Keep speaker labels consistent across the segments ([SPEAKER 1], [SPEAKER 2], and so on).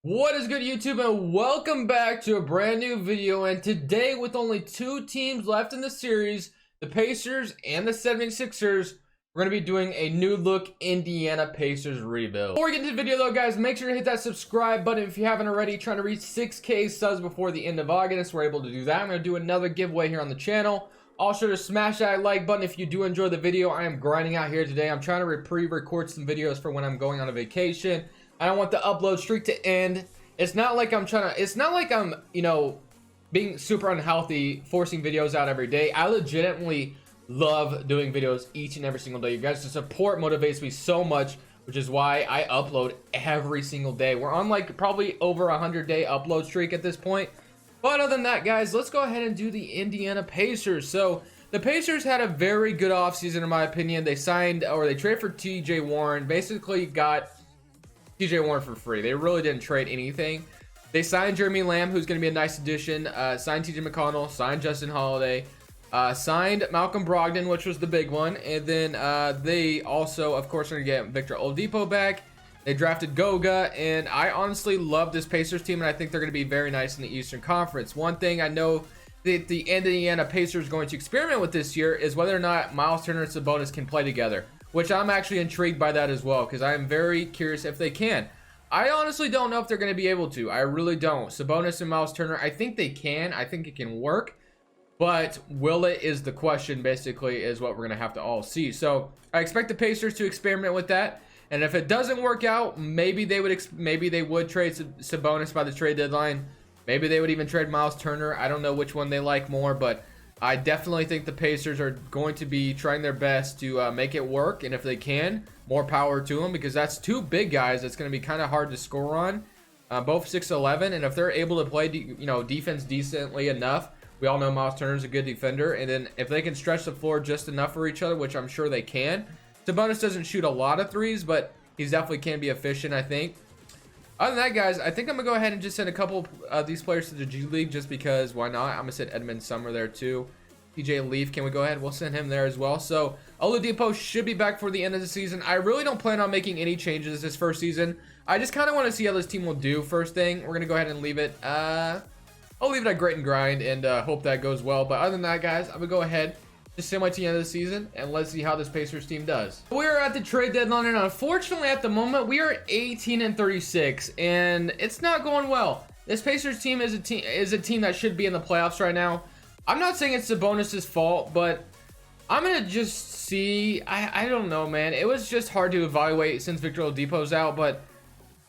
[SPEAKER 1] What is good, YouTube, and welcome back to a brand new video. And today, with only two teams left in the series, the Pacers and the 76ers, we're going to be doing a new look Indiana Pacers rebuild. Before we get into the video though, guys, make sure to hit that subscribe button if you haven't already. Trying to reach 6K subs before the end of August. We're able to do that. I'm going to do another giveaway here on the channel. Also, to smash that like button if you do enjoy the video. I am grinding out here today. I'm trying to pre-record some videos for when I'm going on a vacation. I don't want the upload streak to end. It's not like I'm you know, being super unhealthy, forcing videos out every day. I legitimately love doing videos each and every single day. You guys' support motivates me so much, which is why I upload every single day. We're on like probably over a 100-day upload streak at this point. But other than that, guys, let's go ahead and do the Indiana Pacers. So the Pacers had a very good offseason, in my opinion. They signed, or they traded for TJ Warren, basically got TJ Warren for free. They really didn't trade anything. They signed Jeremy Lamb, who's going to be a nice addition. Signed TJ McConnell, signed Justin Holiday, signed Malcolm Brogdon, which was the big one. And then they also, of course, are going to get Victor Oladipo back. They drafted Goga, and I honestly love this Pacers team, and I think they're going to be very nice in the Eastern Conference. One thing I know that the Indiana Pacers are going to experiment with this year is whether or not Miles Turner and Sabonis can play together, which I'm actually intrigued by that as well, because I am very curious if they can. I honestly don't know if they're going to be able to. I really don't. Sabonis and Miles Turner, I think they can. I think it can work. But will it is the question, basically, is what we're going to have to all see. So I expect the Pacers to experiment with that. And if it doesn't work out, maybe they would trade Sabonis by the trade deadline. Maybe they would even trade Miles Turner. I don't know which one they like more, but I definitely think the Pacers are going to be trying their best to make it work. And if they can, more power to them, because that's two big guys that's going to be kind of hard to score on. Both 6'11", and if they're able to play defense decently enough, we all know Miles Turner's a good defender. And then if they can stretch the floor just enough for each other, which I'm sure they can. Sabonis doesn't shoot a lot of threes, but he definitely can be efficient, I think. Other than that, guys, I think I'm going to go ahead and just send a couple of these players to the G League, just because why not? I'm going to send Edmund Summer there too. TJ Leaf, can we go ahead? We'll send him there as well. So Oladipo should be back for the end of the season. I really don't plan on making any changes this first season. I just kind of want to see how this team will do first thing. We're going to go ahead and leave it. I'll leave it at grit and grind and hope that goes well. But other than that, guys, I'm going to go ahead, just send my team end of the season, and let's see how this Pacers team does. We're at the trade deadline, and unfortunately at the moment we are 18-36, and it's not going well. This Pacers team is a team that should be in the playoffs right now. I'm not saying it's Sabonis' fault, but I'm gonna just see. I don't know, man. It was just hard to evaluate since Victor Oladipo's out, but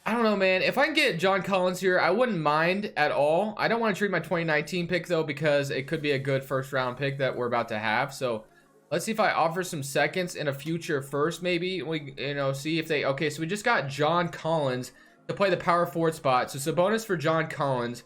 [SPEAKER 1] I don't know, man. If I can get John Collins here, I wouldn't mind at all. I don't want to trade my 2019 pick though, because it could be a good first round pick that we're about to have. So let's see if I offer some seconds in a future first, maybe. We see if they. Okay, so we just got John Collins to play the power forward spot. So Sabonis for John Collins.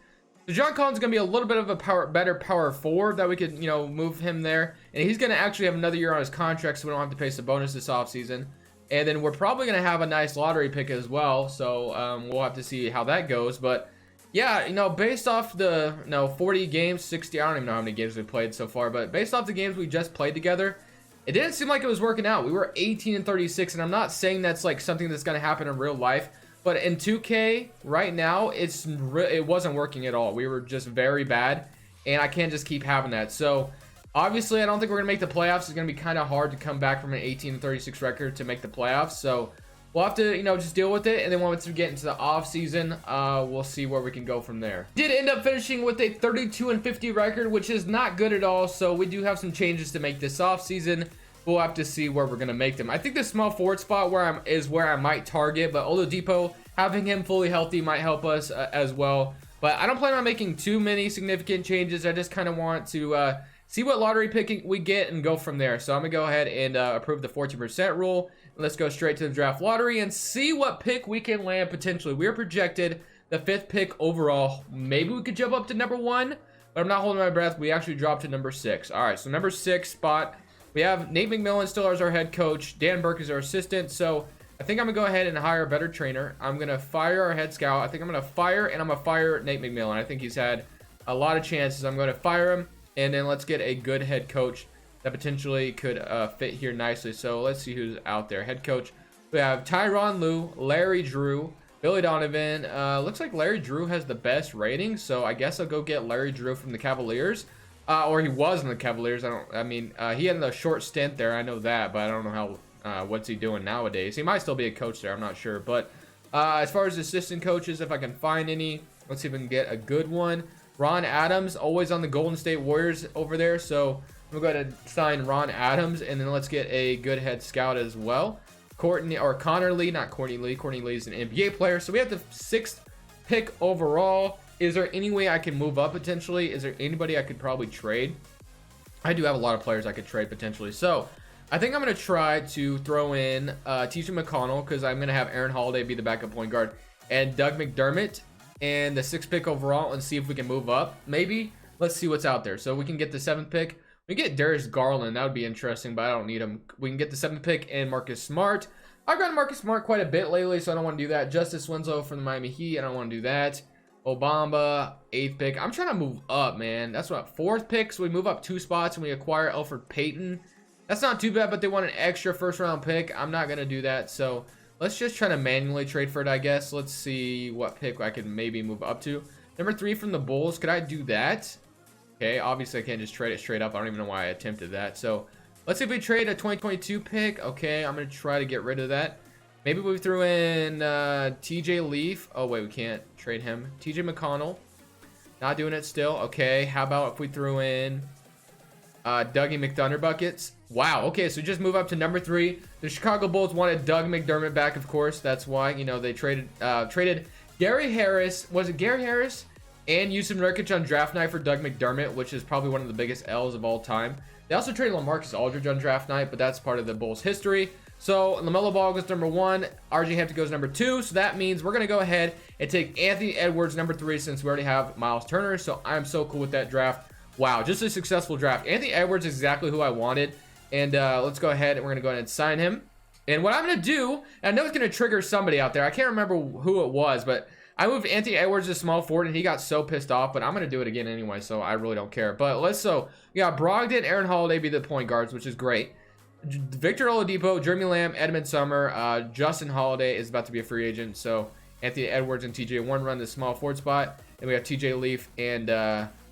[SPEAKER 1] So John Collins is going to be a little bit of a better power forward that we could, move him there. And he's going to actually have another year on his contract, so we don't have to pay Sabonis this offseason. And then we're probably going to have a nice lottery pick as well. So we'll have to see how that goes. But yeah, based off the 40 games, 60, I don't even know how many games we played so far. But based off the games we just played together, it didn't seem like it was working out. We were 18-36, and I'm not saying that's like something that's going to happen in real life. But in 2K right now, it wasn't working at all. We were just very bad, and I can't just keep having that. So obviously, I don't think we're gonna make the playoffs. It's gonna be kind of hard to come back from an 18-36 record to make the playoffs. So we'll have to just deal with it. And then once we get into the off season, we'll see where we can go from there. Did end up finishing with a 32-50 record, which is not good at all. So we do have some changes to make this off season. We'll have to see where we're going to make them. I think the small forward spot is where I might target, but Oladipo, having him fully healthy might help us as well. But I don't plan on making too many significant changes. I just kind of want to see what lottery picking we get and go from there. So I'm going to go ahead and approve the 14% rule. Let's go straight to the draft lottery and see what pick we can land potentially. We're projected the 5th pick overall. Maybe we could jump up to number 1, but I'm not holding my breath. We actually dropped to number 6. All right, so number 6 spot. We have Nate McMillan still as our head coach. Dan Burke is our assistant. So I think I'm going to go ahead and hire a better trainer. I'm going to fire our head scout. I think I'm going to fire Nate McMillan. I think he's had a lot of chances. I'm going to fire him, and then let's get a good head coach that potentially could fit here nicely. So let's see who's out there. Head coach. We have Tyronn Lue, Larry Drew, Billy Donovan. Looks like Larry Drew has the best rating, so I guess I'll go get Larry Drew from the Cavaliers. Or he was in the Cavaliers. He had a short stint there. I know that, but I don't know how. What's he doing nowadays? He might still be a coach there. I'm not sure. But as far as assistant coaches, if I can find any, let's see if we can get a good one. Ron Adams, always on the Golden State Warriors over there. So I'm gonna go ahead and sign Ron Adams, and then let's get a good head scout as well. Connor Lee, not Courtney Lee. Courtney Lee is an NBA player. So we have the 6th pick overall. Is there any way I can move up potentially? Is there anybody I could probably trade? I do have a lot of players I could trade potentially. So I think I'm going to try to throw in TJ McConnell, because I'm going to have Aaron Holiday be the backup point guard, and Doug McDermott, and the 6th pick overall, and see if we can move up. Maybe. Let's see what's out there. So we can get the 7th pick. We get Darius Garland. That would be interesting, but I don't need him. We can get the 7th pick and Marcus Smart. I've gotten Marcus Smart quite a bit lately, so I don't want to do that. Justice Winslow from the Miami Heat. I don't want to do that. Obama, 8th pick. I'm trying to move up, man. That's what, 4th pick. So we move up 2 spots and we acquire Elfrid Payton. That's not too bad, but they want an extra 1st-round pick. I'm not going to do that, so let's just try to manually trade for it, I guess. Let's see what pick I could maybe move up to. Number 3 from the Bulls. Could I do that? Okay, obviously I can't just trade it straight up. I don't even know why I attempted that. So let's see if we trade a 2022 pick. Okay, I'm going to try to get rid of that. Maybe we threw in TJ Leaf. Oh, wait, we can't trade him. TJ McConnell. Not doing it still. Okay, how about if we threw in Dougie McThunderbuckets? Wow, okay, so just move up to number 3. The Chicago Bulls wanted Doug McDermott back, of course. That's why, you know, they traded Gary Harris. Was it Gary Harris? And Yusuf Nurkic on draft night for Doug McDermott, which is probably one of the biggest L's of all time. They also traded LaMarcus Aldridge on draft night, but that's part of the Bulls' history. So LaMelo Ball goes number 1. RJ Hampton goes number 2. So that means we're going to go ahead and take Anthony Edwards number 3, since we already have Miles Turner. So I'm so cool with that draft. Wow, just a successful draft. Anthony Edwards is exactly who I wanted. And let's go ahead and we're going to go ahead and sign him. And what I'm going to do, and I know it's going to trigger somebody out there. I can't remember who it was, but I moved Anthony Edwards to small forward, and he got so pissed off, but I'm going to do it again anyway, so I really don't care. But we got Brogdon, Aaron Holiday be the point guards, which is great. Victor Oladipo, Jeremy Lamb, Edmund Summer, Justin Holiday is about to be a free agent, so Anthony Edwards and TJ Warren run the small forward spot, and we have TJ Leaf and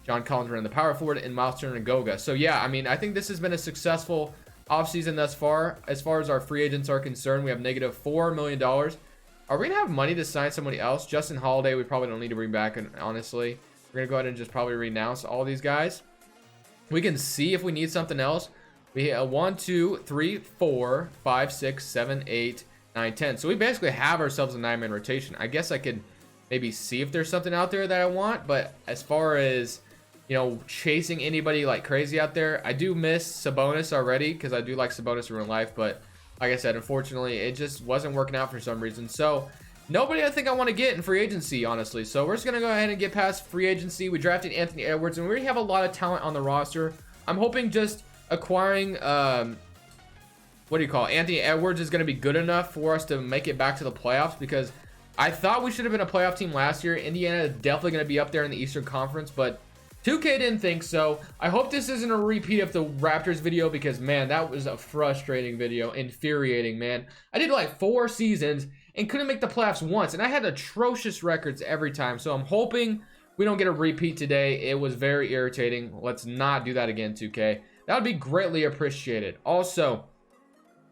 [SPEAKER 1] John Collins run the power forward, and Miles Turner and Goga. So yeah, I mean, I think this has been a successful offseason thus far. As far as our free agents are concerned, we have negative $4 million. Are we going to have money to sign somebody else? Justin Holiday, we probably don't need to bring back, honestly. We're going to go ahead and just probably renounce all these guys. We can see if we need something else. We have 1, 2, 3, 4, 5, 6, 7, 8, 9, 10. So we basically have ourselves a 9-man rotation. I guess I could maybe see if there's something out there that I want. But as far as, you know, chasing anybody like crazy out there, I do miss Sabonis already, because I do like Sabonis in real life. But like I said, unfortunately, it just wasn't working out for some reason. So nobody I think I want to get in free agency, honestly. So we're just going to go ahead and get past free agency. We drafted Anthony Edwards, and we already have a lot of talent on the roster. I'm hoping just acquiring, Anthony Edwards is going to be good enough for us to make it back to the playoffs, because I thought we should have been a playoff team last year. Indiana is definitely going to be up there in the Eastern Conference, but 2K didn't think so. I hope this isn't a repeat of the Raptors video, because, man, that was a frustrating video. Infuriating, man. I did like 4 seasons and couldn't make the playoffs once, and I had atrocious records every time. So I'm hoping we don't get a repeat today. It was very irritating. Let's not do that again, 2K. That would be greatly appreciated. Also,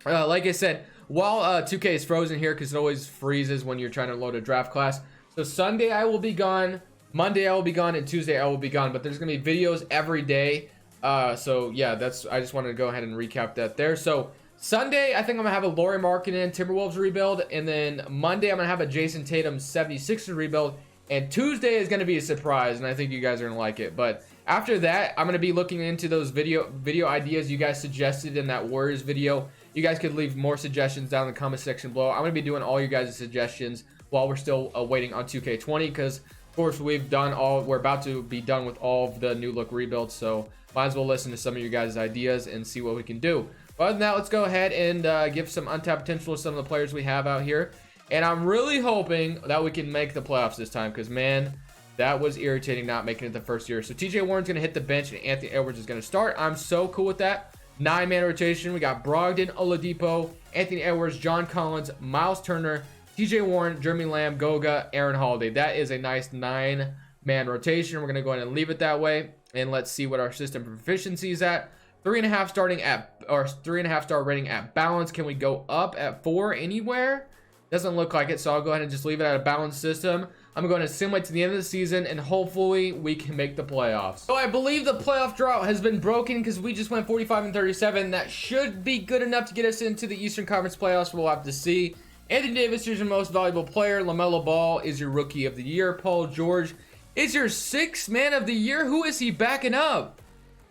[SPEAKER 1] like I said, while 2K is frozen here, because it always freezes when you're trying to load a draft class. So Sunday I will be gone. Monday I will be gone, and Tuesday I will be gone, but there's gonna be videos every day. So yeah, I just wanted to go ahead and recap that there. So Sunday I think I'm gonna have a Lauri Markkanen Timberwolves rebuild, and then Monday I'm gonna have a Jason Tatum 76ers rebuild, and Tuesday is gonna be a surprise, and I think you guys are gonna like it. But after that, I'm gonna be looking into those video ideas you guys suggested in that Warriors video. You guys could leave more suggestions down in the comment section below. I'm gonna be doing all you guys' suggestions while we're still waiting on 2K20, because of course we're about to be done with all of the new look rebuilds, so might as well listen to some of your guys' ideas and see what we can do. But other than that, let's go ahead and give some untapped potential to some of the players we have out here. And I'm really hoping that we can make the playoffs this time, because, man, that was irritating not making it the first year. So TJ Warren's going to hit the bench, and Anthony Edwards is going to start. I'm so cool with that. 9-man rotation. We got Brogdon, Oladipo, Anthony Edwards, John Collins, Miles Turner, TJ Warren, Jeremy Lamb, Goga, Aaron Holiday. That is a nice 9-man rotation. We're going to go ahead and leave it that way. And let's see what our system proficiency is at. 3.5 starting at, or 3.5 star rating at balance. Can we go up at 4 anywhere? Doesn't look like it, so I'll go ahead and just leave it at a balanced system. I'm going to simulate to the end of the season, and hopefully we can make the playoffs. So I believe the playoff drought has been broken because we just went 45-37. That should be good enough to get us into the Eastern Conference playoffs. We'll have to see. Anthony Davis is your most valuable player. LaMelo Ball is your rookie of the year. Paul George is your 6th man of the year. Who is he backing up?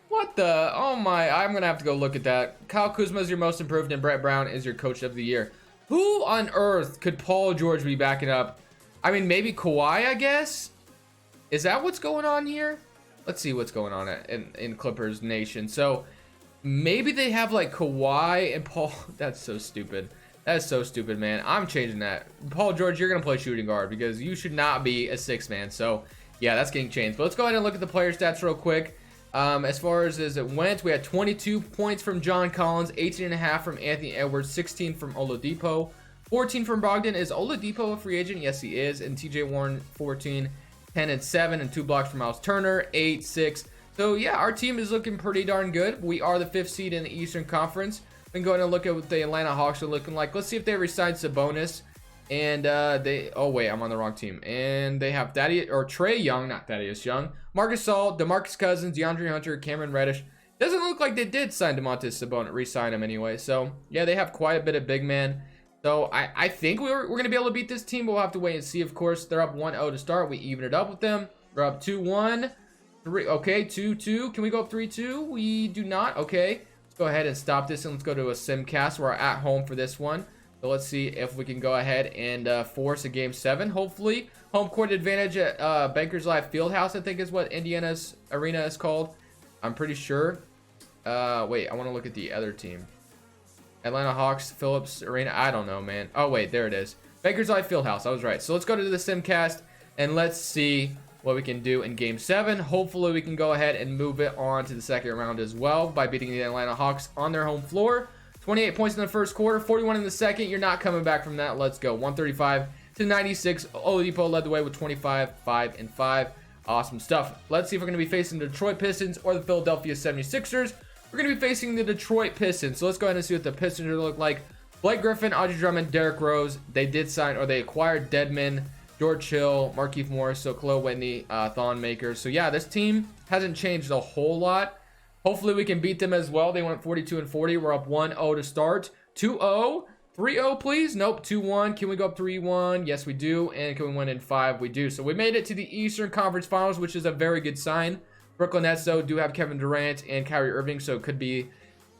[SPEAKER 1] What the? Oh my, I'm going to have to go look at that. Kyle Kuzma is your most improved, and Brett Brown is your coach of the year. Who on earth could Paul George be backing up? I mean, maybe Kawhi, I guess? Is that what's going on here? Let's see what's going on in Clippers Nation. So, maybe they have, like, Kawhi and Paul. That's so stupid. That's so stupid, man. I'm changing that. Paul George, you're going to play shooting guard because you should not be a 6th man. So, yeah, that's getting changed. But let's go ahead and look at the player stats real quick. As far as it went, we had 22 points from John Collins, 18.5 from Anthony Edwards, 16 from Oladipo, 14 from Brogdon. Is Oladipo a free agent? Yes, he is. And TJ Warren, 14, 10 and 7, and 2 blocks from Miles Turner, 8, 6. So, yeah, our team is looking pretty darn good. We are the 5th seed in the Eastern Conference. We can go ahead and look at what the Atlanta Hawks are looking like. Let's see if they re-signed Sabonis. And oh wait, I'm on the wrong team. And they have Trae Young, not Thaddeus Young, Marcus Gasol, DeMarcus Cousins, DeAndre Hunter, Cameron Reddish. Doesn't look like they did sign Domantas Sabonis, re-sign him anyway. So yeah, they have quite a bit of big man. So I think we're gonna be able to beat this team, but we'll have to wait and see. Of course, they're up 1-0 to start. We even it up with them. We're up 2-1, 3. Okay, 2-2. Can we go up 3-2? We do not. Okay, let's go ahead and stop this and let's go to a simcast. We're at home for this one. So let's see if we can go ahead and force a game 7. Hopefully, home court advantage at Bankers Life Fieldhouse, I think is what Indiana's arena is called. I'm pretty sure. Wait, I want to look at the other team. Atlanta Hawks Phillips Arena. I don't know, man. Oh, wait, there it is. Bankers Life Fieldhouse. I was right. So let's go to the simcast and let's see what we can do in game 7. Hopefully, we can go ahead and move it on to the second round as well by beating the Atlanta Hawks on their home floor. 28 points in the first quarter, 41 in the second. You're not coming back from that. Let's go. 135 to 96. Oladipo led the way with 25, 5 and 5. Awesome stuff. Let's see if we're going to be facing the Detroit Pistons or the Philadelphia 76ers. We're going to be facing the Detroit Pistons. So let's go ahead and see what the Pistons look like. Blake Griffin, Audrey Drummond, Derrick Rose. They did sign, or they acquired Deadman, George Hill, Markieff Morris, so Khalil Whitney, Thon Maker. So yeah, this team hasn't changed a whole lot. Hopefully we can beat them as well. They went 42-40. We're up 1-0 to start. 2-0. 3-0, please. Nope. 2-1. Can we go up 3-1? Yes, we do. And can we win in 5? We do. So we made it to the Eastern Conference Finals, which is a very good sign. Brooklyn Nets, though, do have Kevin Durant and Kyrie Irving, so it could be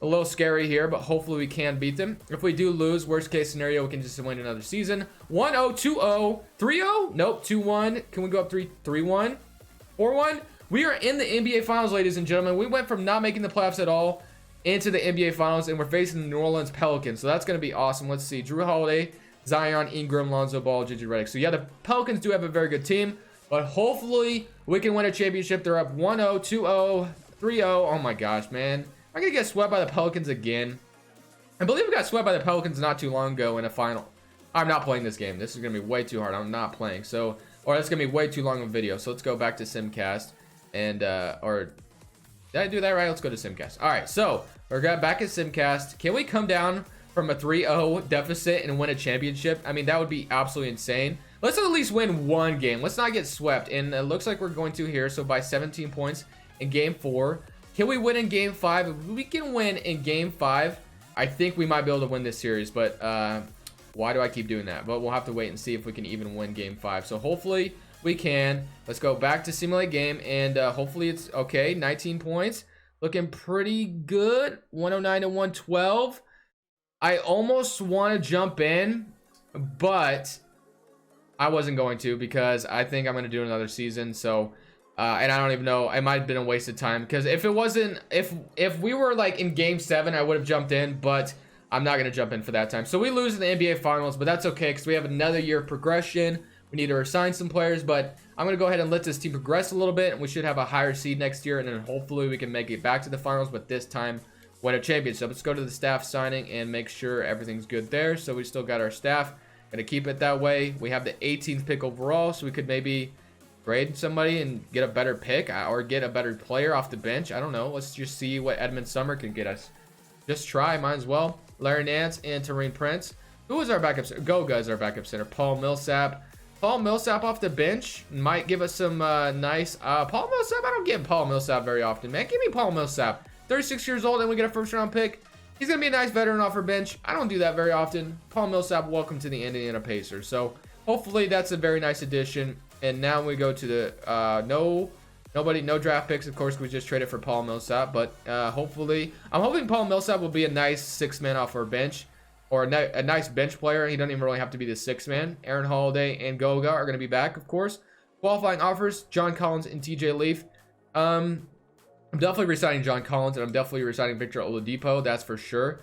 [SPEAKER 1] a little scary here, but hopefully we can beat them. If we do lose, worst case scenario, we can just win another season. 1-0, 2-0, 3-0? Nope. 2-1. Can we go up 3-1? 4-1? We are in the NBA Finals, ladies and gentlemen. We went from not making the playoffs at all into the NBA Finals, and we're facing the New Orleans Pelicans. So that's going to be awesome. Let's see. Drew Holiday, Zion, Ingram, Lonzo Ball, JJ Redick. So yeah, the Pelicans do have a very good team, but hopefully we can win a championship. They're up 1-0, 2-0, 3-0. Oh my gosh, man. I'm going to get swept by the Pelicans again. I believe we got swept by the Pelicans not too long ago in a final. I'm not playing this game. This is going to be way too hard. I'm not playing. So, or it's going to be way too long of a video. So let's go back to Simcast. And, or did I do that right? Let's go to Simcast. All right, so we're back at Simcast. Can we come down from a 3-0 deficit and win a championship? I mean, that would be absolutely insane. Let's at least win one game. Let's not get swept. And it looks like we're going to here. So by 17 points in game 4. Can we win in game 5? If we can win in game 5, I think we might be able to win this series. But why do I keep doing that? But we'll have to wait and see if we can even win game 5. So hopefully we can. Let's go back to simulate game, and hopefully it's okay. 19 points, looking pretty good. 109 to 112. I almost want to jump in, but I wasn't going to because I think I'm going to do another season. So and I don't even know, it might have been a waste of time, because if it wasn't, if we were like in game 7, I would have jumped in, but I'm not going to jump in for that time. So we lose in the NBA Finals, but that's okay because we have another year of progression. We need to resign some players, but I'm going to go ahead and let this team progress a little bit, and we should have a higher seed next year, and then hopefully we can make it back to the finals, but this time win a championship. Let's go to the staff signing and make sure everything's good there. So we still got our staff. Gonna keep it that way. We have the 18th pick overall, so we could maybe trade somebody and get a better pick or get a better player off the bench. I don't know. Let's just see what Edmund Summer can get us. Just try, might as well. Larry Nance and Taurean Prince. Who is our backup center? Goga is our backup center. Paul Millsap. Paul Millsap off the bench might give us some nice. Paul Millsap, I don't get Paul Millsap very often, man. Give me Paul Millsap. 36 years old, and we get a first round pick. He's going to be a nice veteran off our bench. I don't do that very often. Paul Millsap, welcome to the Indiana Pacers. So hopefully that's a very nice addition. And now we go to the no draft picks. Of course, we just traded for Paul Millsap. But hopefully, I'm hoping Paul Millsap will be a nice six man off our bench, or a nice bench player. He doesn't even really have to be the six man. Aaron Holiday and Goga are going to be back, of course. Qualifying offers: John Collins and TJ Leaf. I'm definitely resigning John Collins, and I'm definitely resigning Victor Oladipo. That's for sure.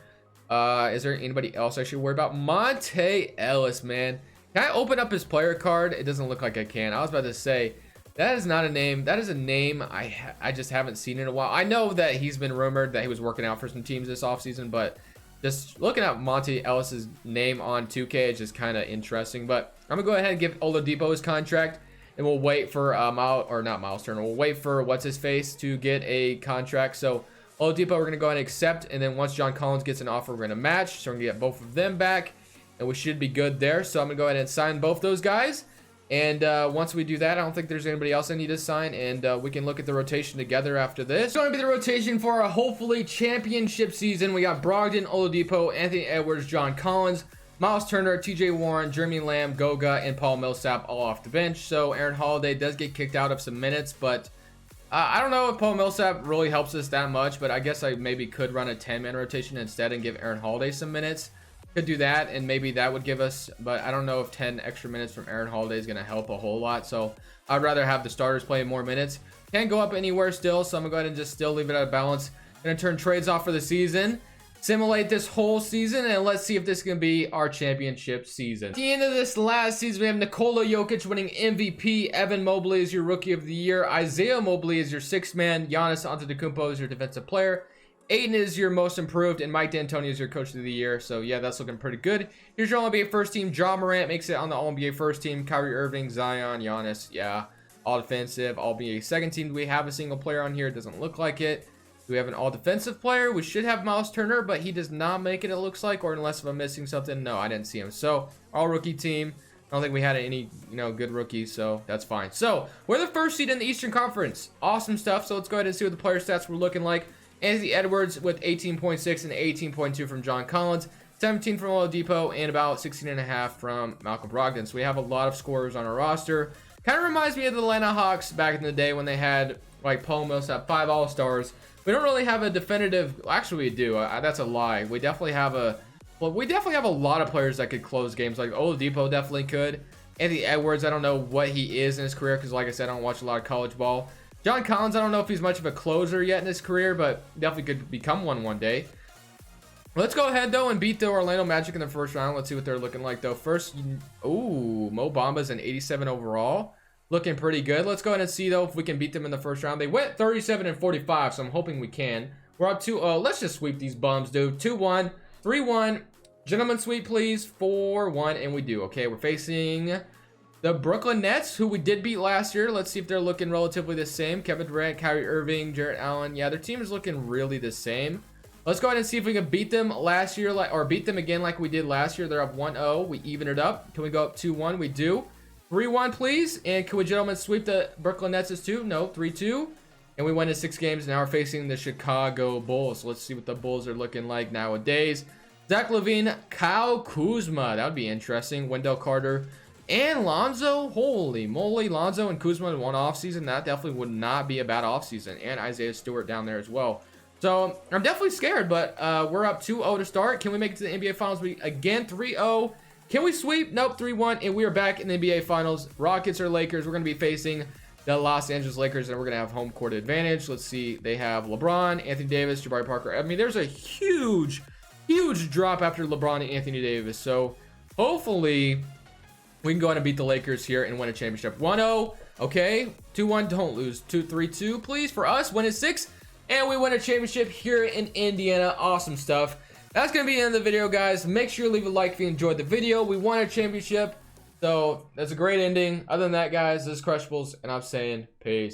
[SPEAKER 1] Is there anybody else I should worry about? Monte Ellis, man. Can I open up his player card? It doesn't look like I can. I was about to say, that is not a name. That is a name I just haven't seen in a while. I know that he's been rumored that he was working out for some teams this offseason, but just looking at Monte Ellis's name on 2K is just kind of interesting. But I'm going to go ahead and give Oladipo his contract, and we'll wait for Miles Turner. We'll wait for what's-his-face to get a contract. So Oladipo, we're going to go ahead and accept, and then once John Collins gets an offer, we're going to match. So we're going to get both of them back, and we should be good there. So I'm going to go ahead and sign both those guys. And once we do that, I don't think there's anybody else I need to sign. And we can look at the rotation together after this. It's going to be the rotation for a hopefully championship season. We got Brogdon, Oladipo, Anthony Edwards, John Collins, Miles Turner, TJ Warren, Jeremy Lamb, Goga, and Paul Millsap all off the bench. So Aaron Holiday does get kicked out of some minutes. But I don't know if Paul Millsap really helps us that much. But I guess I maybe could run a 10-man rotation instead and give Aaron Holiday some minutes. Could do that, and maybe that would give us, but I don't know if 10 extra minutes from Aaron Holiday is going to help a whole lot. So I'd rather have the starters play more minutes. Can't go up anywhere still, so I'm going to go ahead and just still leave it out of balance. Going to turn trades off for the season, simulate this whole season, and let's see if this is going to be our championship season. At the end of this last season, we have Nikola Jokic winning MVP. Evan Mobley is your Rookie of the Year. Isaiah Mobley is your sixth man. Giannis Antetokounmpo is your Defensive Player. Aiden is your Most Improved, and Mike D'Antoni is your Coach of the Year. So yeah, that's looking pretty good. Here's your All-NBA first team. Ja Morant makes it on the All-NBA first team. Kyrie Irving, Zion, Giannis, yeah, all defensive. All-NBA second team. Do we have a single player on here? It doesn't look like it. Do we have an all-defensive player? We should have Miles Turner, but he does not make it, it looks like, or unless if I'm missing something. No, I didn't see him. So all-rookie team. I don't think we had any, good rookies, so that's fine. So we're the first seed in the Eastern Conference. Awesome stuff. So let's go ahead and see what the player stats were looking like. Anthony Edwards with 18.6 and 18.2 from John Collins, 17 from Oladipo, and about 16.5 from Malcolm Brogdon. So we have a lot of scorers on our roster. Kind of reminds me of the Atlanta Hawks back in the day when they had like Paul Millsap, 5 All-Stars. We don't really have a definitive. Actually, we do. That's a lie. We definitely have a lot of players that could close games. Like Oladipo definitely could. Anthony Edwards, I don't know what he is in his career because, like I said, I don't watch a lot of college ball. John Collins, I don't know if he's much of a closer yet in his career, but definitely could become one day. Let's go ahead, though, and beat the Orlando Magic in the first round. Let's see what they're looking like, though. First, Mo Bamba's an 87 overall. Looking pretty good. Let's go ahead and see, though, if we can beat them in the first round. They went 37-45, so I'm hoping we can. We're up to, let's just sweep these bums, dude. 2-1, 3-1. Gentlemen sweep, please. 4-1, and we do. Okay, we're facing the Brooklyn Nets, who we did beat last year. Let's see if they're looking relatively the same. Kevin Durant, Kyrie Irving, Jarrett Allen. Yeah, their team is looking really the same. Let's go ahead and see if we can beat them last year, or beat them again like we did last year. They're up 1-0. We even it up. Can we go up 2-1? We do. 3-1, please. And can we, gentlemen, sweep the Brooklyn Nets as 2? No, 3-2. And we won in 6 games. Now we're facing the Chicago Bulls. So let's see what the Bulls are looking like nowadays. Zach LaVine, Kyle Kuzma. That would be interesting. Wendell Carter and Lonzo. Holy moly. Lonzo and Kuzma in one offseason. That definitely would not be a bad offseason. And Isaiah Stewart down there as well. So I'm definitely scared, but we're up 2-0 to start. Can we make it to the NBA Finals? We again 3-0. Can we sweep? Nope, 3-1. And we are back in the NBA Finals. Rockets or Lakers. We're going to be facing the Los Angeles Lakers, and we're going to have home court advantage. Let's see. They have LeBron, Anthony Davis, Jabari Parker. I mean, there's a huge drop after LeBron and Anthony Davis. So hopefully we can go ahead and beat the Lakers here and win a championship. 1-0. Okay. 2-1. Don't lose. 2-3-2, please, for us. Win at 6. And we win a championship here in Indiana. Awesome stuff. That's going to be the end of the video, guys. Make sure you leave a like if you enjoyed the video. We won a championship, so that's a great ending. Other than that, guys, this is Crushables, and I'm saying peace.